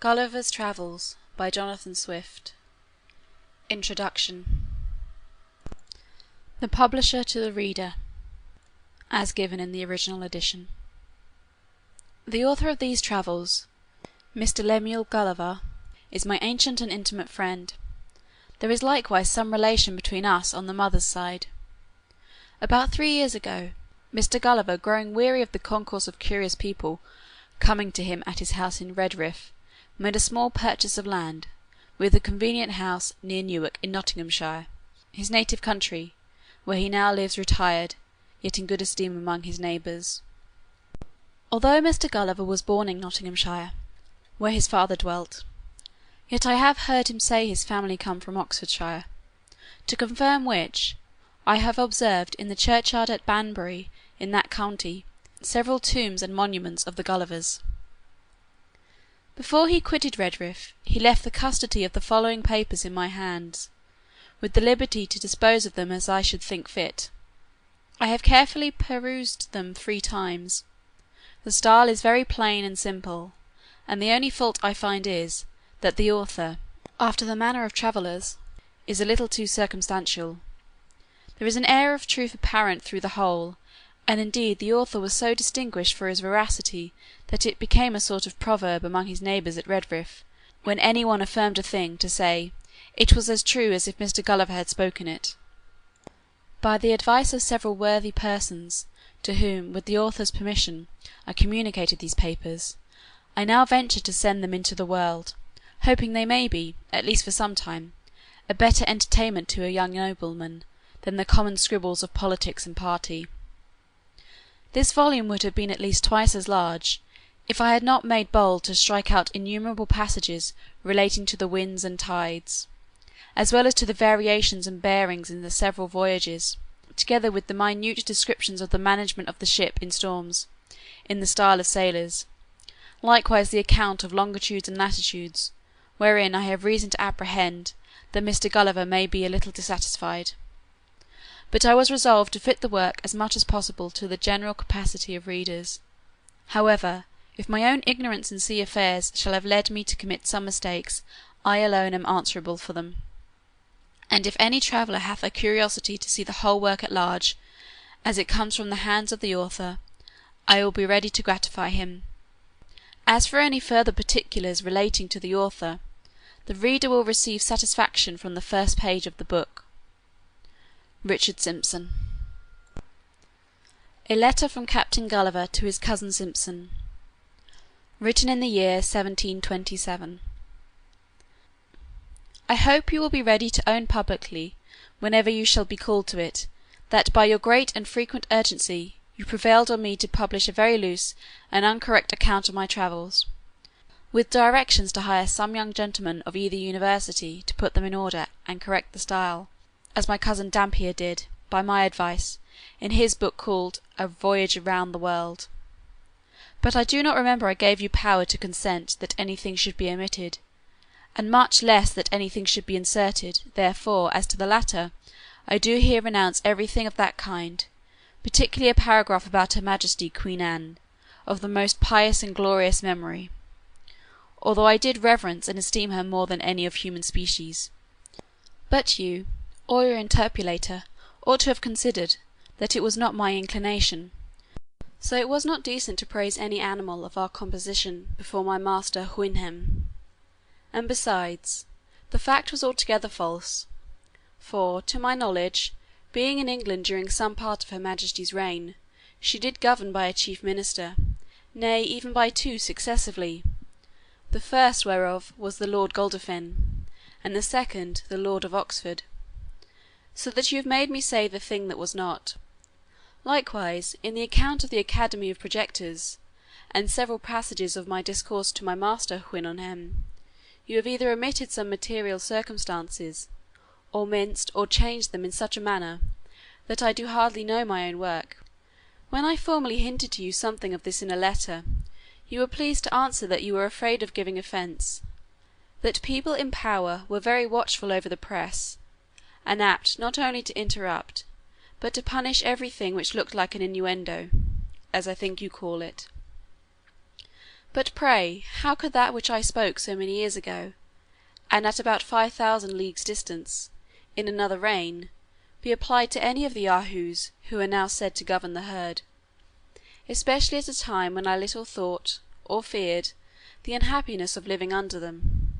Gulliver's Travels by Jonathan Swift. Introduction. The Publisher to the Reader, as given in the original edition. The author of these travels, Mr. Lemuel Gulliver, is my ancient and intimate friend. There is likewise some relation between us on the mother's side. About 3 years ago, Mr. Gulliver, growing weary of the concourse of curious people coming to him at his house in Redriff, made a small purchase of land, with a convenient house near Newark in Nottinghamshire, his native country, where he now lives retired, yet in good esteem among his neighbours. Although Mr. Gulliver was born in Nottinghamshire, where his father dwelt, yet I have heard him say his family come from Oxfordshire, to confirm which, I have observed in the churchyard at Banbury in that county several tombs and monuments of the Gullivers. Before he quitted Redriff, he left the custody of the following papers in my hands, with the liberty to dispose of them as I should think fit. I have carefully perused them 3 times. The style is very plain and simple, and the only fault I find is, that the author, after the manner of travellers, is a little too circumstantial. There is an air of truth apparent through the whole, and indeed the author was so distinguished for his veracity that it became a sort of proverb among his neighbours at Redriff, when any one affirmed a thing, to say, it was as true as if Mr. Gulliver had spoken it. By the advice of several worthy persons, to whom, with the author's permission, I communicated these papers, I now venture to send them into the world, hoping they may be, at least for some time, a better entertainment to a young nobleman than the common scribbles of politics and party. This volume would have been at least twice as large, if I had not made bold to strike out innumerable passages relating to the winds and tides, as well as to the variations and bearings in the several voyages, together with the minute descriptions of the management of the ship in storms, in the style of sailors; likewise the account of longitudes and latitudes, wherein I have reason to apprehend that Mr. Gulliver may be a little dissatisfied. But I was resolved to fit the work as much as possible to the general capacity of readers. However, if my own ignorance in sea affairs shall have led me to commit some mistakes, I alone am answerable for them. And if any traveller hath a curiosity to see the whole work at large, as it comes from the hands of the author, I will be ready to gratify him. As for any further particulars relating to the author, the reader will receive satisfaction from the first page of the book. Richard Simpson. A letter from Captain Gulliver to his cousin Simpson. Written in the year 1727. I hope you will be ready to own publicly, whenever you shall be called to it, that by your great and frequent urgency you prevailed on me to publish a very loose and uncorrect account of my travels, with directions to hire some young gentleman of either university to put them in order and correct the style, as my cousin Dampier did, by my advice, in his book called A Voyage Round the World. But I do not remember I gave you power to consent that anything should be omitted, and much less that anything should be inserted. Therefore, as to the latter, I do here renounce everything of that kind, particularly a paragraph about Her Majesty Queen Anne, of the most pious and glorious memory, although I did reverence and esteem her more than any of human species. But you, or your interpolator, ought to have considered that it was not my inclination, so it was not decent to praise any animal of our composition before my master Houyhnhnm. And besides, the fact was altogether false, for, to my knowledge, being in England during some part of Her Majesty's reign, she did govern by a chief minister, nay, even by 2 successively, the first whereof was the Lord Godolphin, and the second the Lord of Oxford, so that you have made me say the thing that was not. Likewise, in the account of the Academy of Projectors, and several passages of my discourse to my master Houyhnhnm, you have either omitted some material circumstances, or minced or changed them in such a manner, that I do hardly know my own work. When I formerly hinted to you something of this in a letter, you were pleased to answer that you were afraid of giving offence, that people in power were very watchful over the press, and apt not only to interrupt, but to punish everything which looked like an innuendo, as I think you call it. But pray, how could that which I spoke so many years ago, and at about 5,000 leagues distance, in another reign, be applied to any of the Yahoos who are now said to govern the herd, especially at a time when I little thought, or feared, the unhappiness of living under them?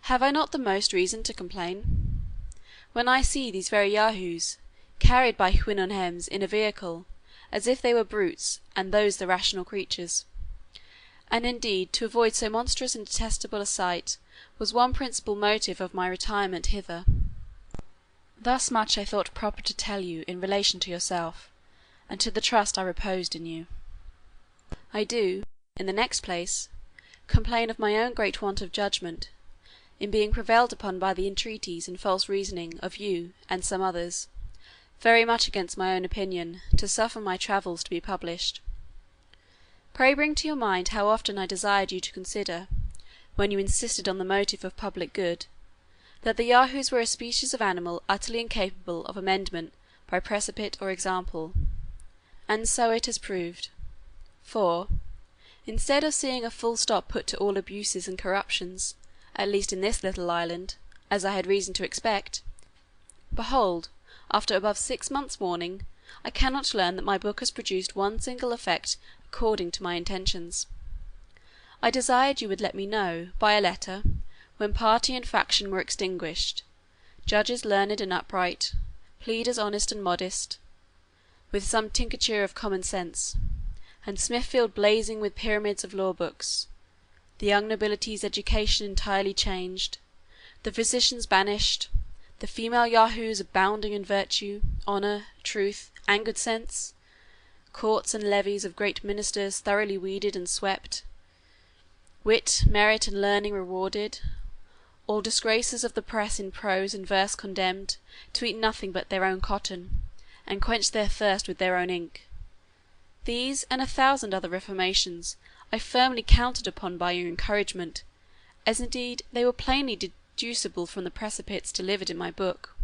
Have I not the most reason to complain, when I see these very Yahoos carried by Houyhnhnms in a vehicle, as if they were brutes, and those the rational creatures? And indeed to avoid so monstrous and detestable a sight was one principal motive of my retirement hither. Thus much I thought proper to tell you in relation to yourself, and to the trust I reposed in you. I do, in the next place, complain of my own great want of judgment, in being prevailed upon by the entreaties and false reasoning of you and some others, very much against my own opinion, to suffer my travels to be published. Pray bring to your mind how often I desired you to consider, when you insisted on the motive of public good, that the Yahoos were a species of animal utterly incapable of amendment by precept or example, and so it has proved. For, instead of seeing a full stop put to all abuses and corruptions, at least in this little island, as I had reason to expect, behold, after above 6 months' warning, I cannot learn that my book has produced one single effect according to my intentions. I desired you would let me know, by a letter, when party and faction were extinguished, judges learned and upright, pleaders honest and modest, with some tincture of common sense, and Smithfield blazing with pyramids of law books, the young nobility's education entirely changed, the physicians banished, the female Yahoos abounding in virtue, honour, truth, and good sense, courts and levees of great ministers thoroughly weeded and swept, wit, merit, and learning rewarded, all disgraces of the press in prose and verse condemned to eat nothing but their own cotton, and quench their thirst with their own ink. These and 1,000 other reformations I firmly counted upon by your encouragement, as indeed they were plainly deducible from the precepts delivered in my book.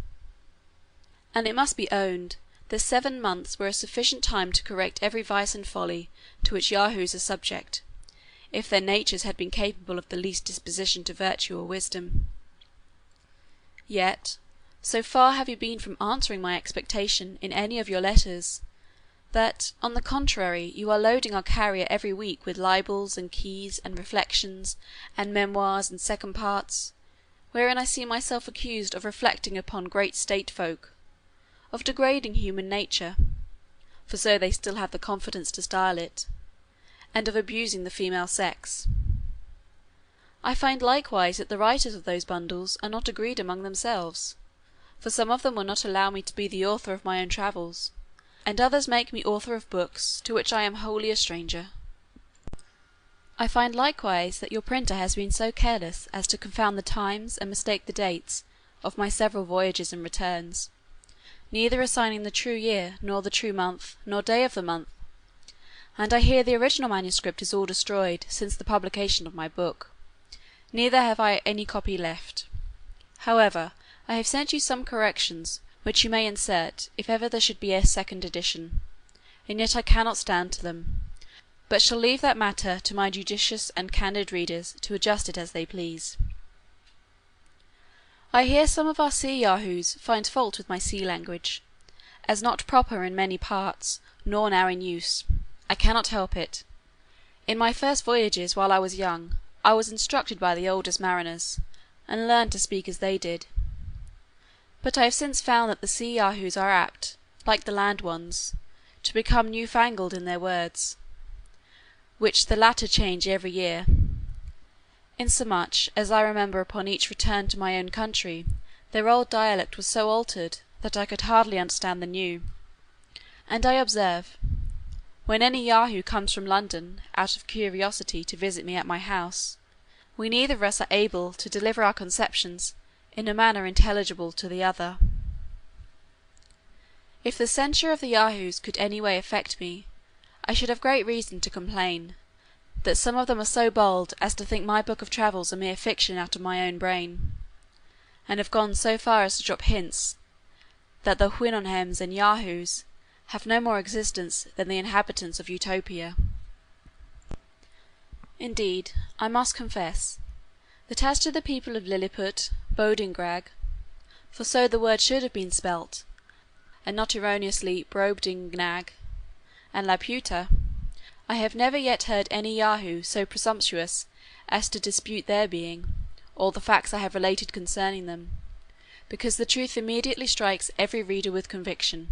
And it must be owned, the 7 months were a sufficient time to correct every vice and folly to which Yahoos are subject, if their natures had been capable of the least disposition to virtue or wisdom. Yet, so far have you been from answering my expectation in any of your letters, that, on the contrary, you are loading our carrier every week with libels and keys and reflections and memoirs and second parts, wherein I see myself accused of reflecting upon great state folk, of degrading human nature, for so they still have the confidence to style it, and of abusing the female sex. I find likewise that the writers of those bundles are not agreed among themselves, for some of them will not allow me to be the author of my own travels, and others make me author of books to which I am wholly a stranger. I find likewise that your printer has been so careless as to confound the times and mistake the dates of my several voyages and returns, neither assigning the true year, nor the true month, nor day of the month, and I hear the original manuscript is all destroyed since the publication of my book, neither have I any copy left. However, I have sent you some corrections, which you may insert, if ever there should be a second edition, and yet I cannot stand to them, but shall leave that matter to my judicious and candid readers to adjust it as they please. I hear some of our sea Yahoos find fault with my sea language, as not proper in many parts, nor now in use. I cannot help it. In my first voyages, while I was young, I was instructed by the oldest mariners, and learned to speak as they did. But I have since found that the sea Yahoos are apt, like the land ones, to become new-fangled in their words, which the latter change every year, insomuch as I remember upon each return to my own country their old dialect was so altered that I could hardly understand the new. And I observe, when any Yahoo comes from London out of curiosity to visit me at my house, we neither of us are able to deliver our conceptions in a manner intelligible to the other. If the censure of the Yahoos could any way affect me, I should have great reason to complain, that some of them are so bold as to think my book of travels a mere fiction out of my own brain, and have gone so far as to drop hints that the Houyhnhnms and Yahoos have no more existence than the inhabitants of Utopia. Indeed, I must confess, that as to the people of Lilliput, Bodingrag, for so the word should have been spelt, and not erroneously Brobdingnag, and Laputa, I have never yet heard any Yahoo so presumptuous as to dispute their being, or the facts I have related concerning them, because the truth immediately strikes every reader with conviction.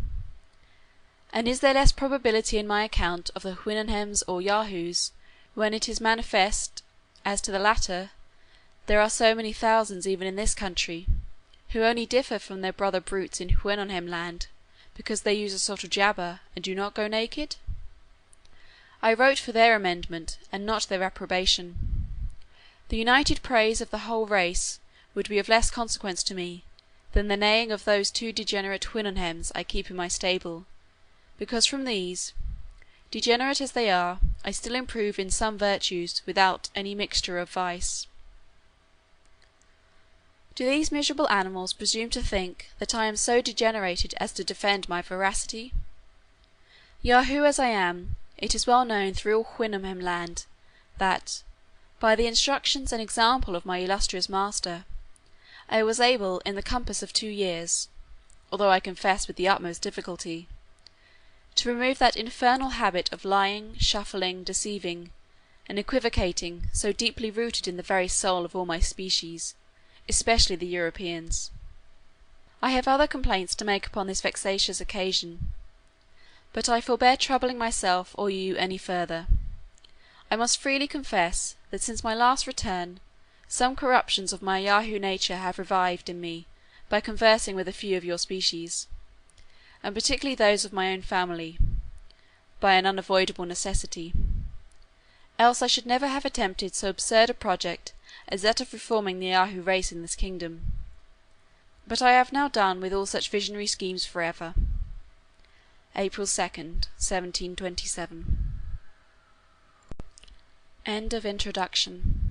And is there less probability in my account of the Houyhnhnms or Yahoos, when it is manifest, as to the latter, there are so many thousands even in this country, who only differ from their brother brutes in Houyhnhnm land, because they use a sort of jabber, and do not go naked? I wrote for their amendment, and not their approbation. The united praise of the whole race would be of less consequence to me, than the neighing of those two degenerate Houyhnhnms I keep in my stable, because from these, degenerate as they are, I still improve in some virtues without any mixture of vice. Do these miserable animals presume to think that I am so degenerated as to defend my veracity? Yahoo as I am, it is well known through all Houyhnhnm land, that, by the instructions and example of my illustrious master, I was able in the compass of 2 years, although I confess with the utmost difficulty, to remove that infernal habit of lying, shuffling, deceiving, and equivocating so deeply rooted in the very soul of all my species, especially the Europeans. I have other complaints to make upon this vexatious occasion, but I forbear troubling myself or you any further. I must freely confess that since my last return some corruptions of my Yahoo nature have revived in me by conversing with a few of your species, and particularly those of my own family, by an unavoidable necessity. Else I should never have attempted so absurd a project as that of reforming the Yahoo race in this kingdom. But I have now done with all such visionary schemes for ever. April 2nd, 1727. End of Introduction.